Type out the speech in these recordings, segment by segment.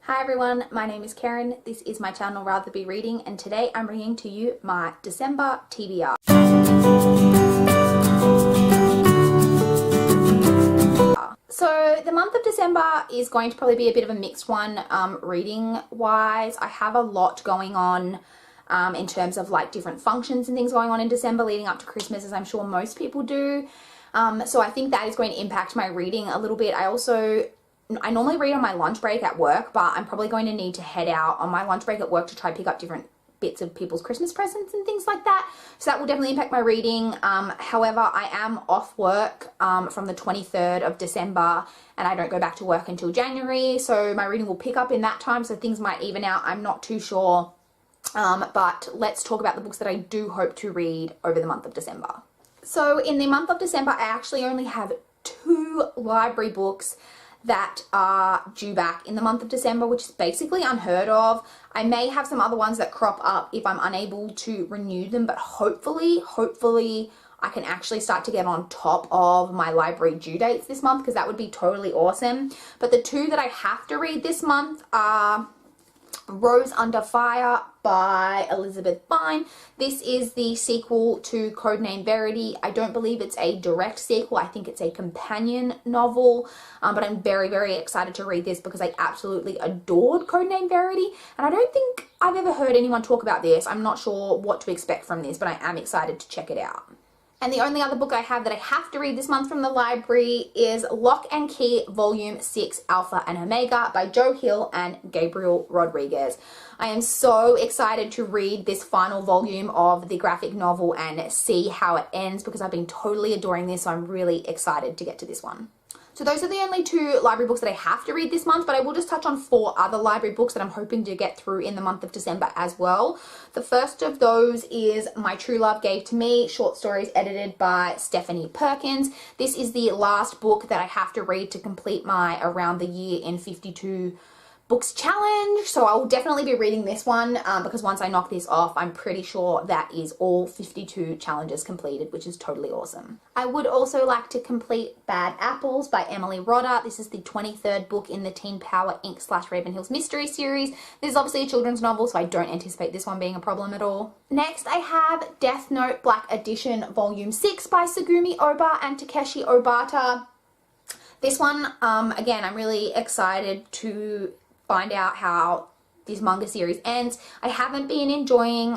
Hi everyone, my name is Karen, this is my channel RatherBeReading, and today I'm bringing to you my December TBR. So the month of December is going to probably be a bit of a mixed one reading wise. I have a lot going on in terms of like different functions and things going on in December leading up to Christmas, as I'm sure most people do. So I think that is going to impact my reading a little bit. I normally read on my lunch break at work, but I'm probably going to need to head out on my lunch break at work to try pick up different bits of people's Christmas presents and things like that. So that will definitely impact my reading. However, I am off work from the 23rd of December, and I don't go back to work until January. So my reading will pick up in that time, so things might even out. I'm not too sure. But let's talk about the books that I do hope to read over the month of December. So in the month of December, I actually only have 2 library books that are due back in the month of December, which is basically unheard of. I may have some other ones that crop up if I'm unable to renew them, but hopefully I can actually start to get on top of my library due dates this month, because that would be totally awesome. But the 2 that I have to read this month are Rose Under Fire by Elizabeth Vine. This is the sequel to Codename Verity. I don't believe it's a direct sequel. I think it's a companion novel, but I'm very excited to read this because I absolutely adored Codename Verity, and I don't think I've ever heard anyone talk about this. I'm not sure what to expect from this, but I am excited to check it out. And the only other book I have that I have to read this month from the library is Lock and Key Volume 6 Alpha and Omega by Joe Hill and Gabriel Rodriguez. I am so excited to read this final volume of the graphic novel and see how it ends, because I've been totally adoring this, so I'm really excited to get to this one. So those are the only 2 library books that I have to read this month, but I will just touch on 4 other library books that I'm hoping to get through in the month of December as well. The first of those is My True Love Gave to Me, short stories edited by Stephanie Perkins. This is the last book that I have to read to complete my Around the Year in 52 Books challenge, so I will definitely be reading this one because once I knock this off, I'm pretty sure that is all 52 challenges completed, which is totally awesome. I would also like to complete Bad Apples by Emily Rodder. This is the 23rd book in the Teen Power Inc. / Raven Hills mystery series. This is obviously a children's novel, so I don't anticipate this one being a problem at all. Next, I have Death Note Black Edition Volume 6 by Tsugumi Oba and Takeshi Obata. This one, again, I'm really excited to find out how this manga series ends. I haven't been enjoying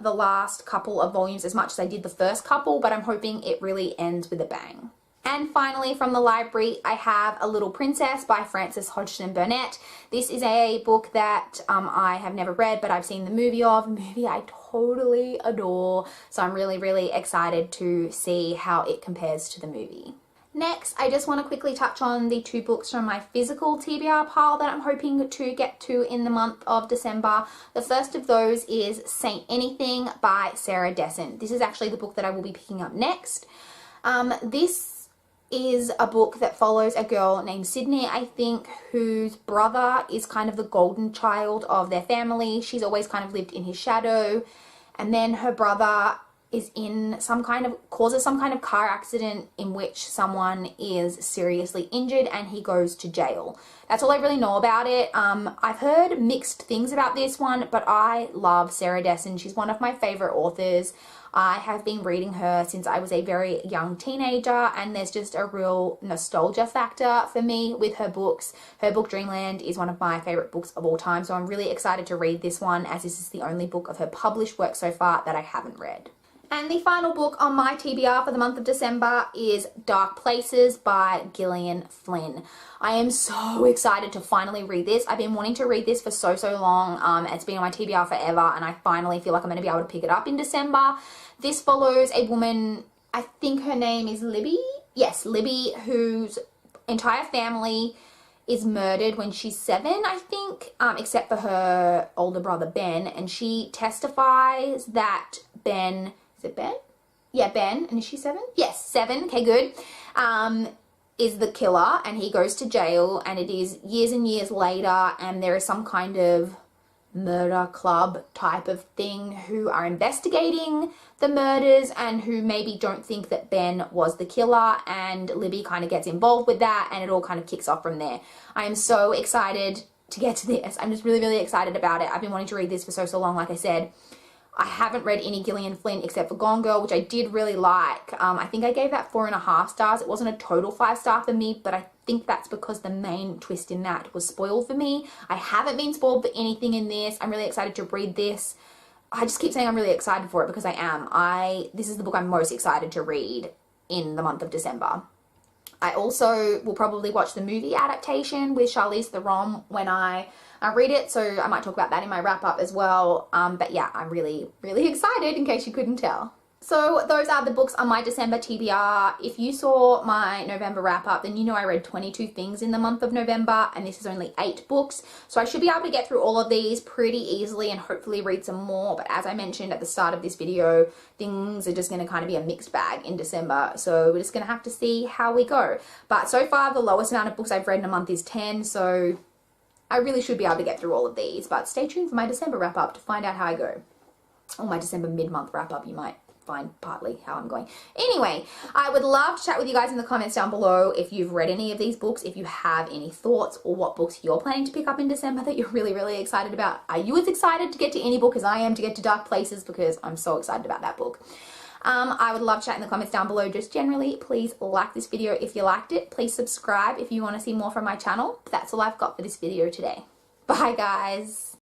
the last couple of volumes as much as I did the first couple, but I'm hoping it really ends with a bang. And finally, from the library, I have A Little Princess by Frances Hodgson Burnett. This is a book that I have never read, but I've seen the movie of. A movie I totally adore, so I'm really excited to see how it compares to the movie. Next, I just want to quickly touch on the 2 books from my physical TBR pile that I'm hoping to get to in the month of December. The first of those is Saint Anything by Sarah Dessen. This is actually the book that I will be picking up next. This is a book that follows a girl named Sydney, I think, whose brother is kind of the golden child of their family. She's always kind of lived in his shadow, and then her brother is in causes some kind of car accident in which someone is seriously injured and he goes to jail. That's all I really know about it. I've heard mixed things about this one, but I love Sarah Dessen. She's one of my favorite authors. I have been reading her since I was a very young teenager, and there's just a real nostalgia factor for me with her books. Her book Dreamland is one of my favorite books of all time, so I'm really excited to read this one, as this is the only book of her published work so far that I haven't read. And the final book on my TBR for the month of December is Dark Places by Gillian Flynn. I am so excited to finally read this. I've been wanting to read this for so long. It's been on my TBR forever, and I finally feel like I'm going to be able to pick it up in December. This follows a woman, I think her name is Libby. Yes, Libby, whose entire family is murdered when she's 7, I think, except for her older brother Ben, and she testifies that Ben... Is it Ben? Yeah, Ben. And is she 7? Yes, 7. Okay, good. Is the killer, and he goes to jail, and it is years and years later, and there is some kind of murder club type of thing who are investigating the murders and who maybe don't think that Ben was the killer, and Libby kind of gets involved with that, and it all kind of kicks off from there. I am so excited to get to this. I'm just really, really excited about it. I've been wanting to read this for so long, like I said. I haven't read any Gillian Flynn except for Gone Girl, which I did really like. I think I gave that 4.5 stars. It wasn't a total 5-star for me, but I think that's because the main twist in that was spoiled for me. I haven't been spoiled for anything in this. I'm really excited to read this. I just keep saying I'm really excited for it because I am. This is the book I'm most excited to read in the month of December. I also will probably watch the movie adaptation with Charlize Theron when I read it, so I might talk about that in my wrap-up as well. But yeah, I'm really, really excited in case you couldn't tell. So those are the books on my December TBR. If you saw my November wrap-up, then you know I read 22 things in the month of November, and this is only 8 books. So I should be able to get through all of these pretty easily and hopefully read some more. But as I mentioned at the start of this video, things are just going to kind of be a mixed bag in December. So we're just going to have to see how we go. But so far, the lowest amount of books I've read in a month is 10, so I really should be able to get through all of these. But stay tuned for my December wrap-up to find out how I go. Or my December mid-month wrap-up, you might find partly how I'm going. Anyway, I would love to chat with you guys in the comments down below if you've read any of these books, if you have any thoughts, or what books you're planning to pick up in December that you're really, really excited about. Are you as excited to get to any book as I am to get to Dark Places? Because I'm so excited about that book. I would love to chat in the comments down below. Just generally, please like this video if you liked it. Please subscribe if you want to see more from my channel. That's all I've got for this video today. Bye, guys.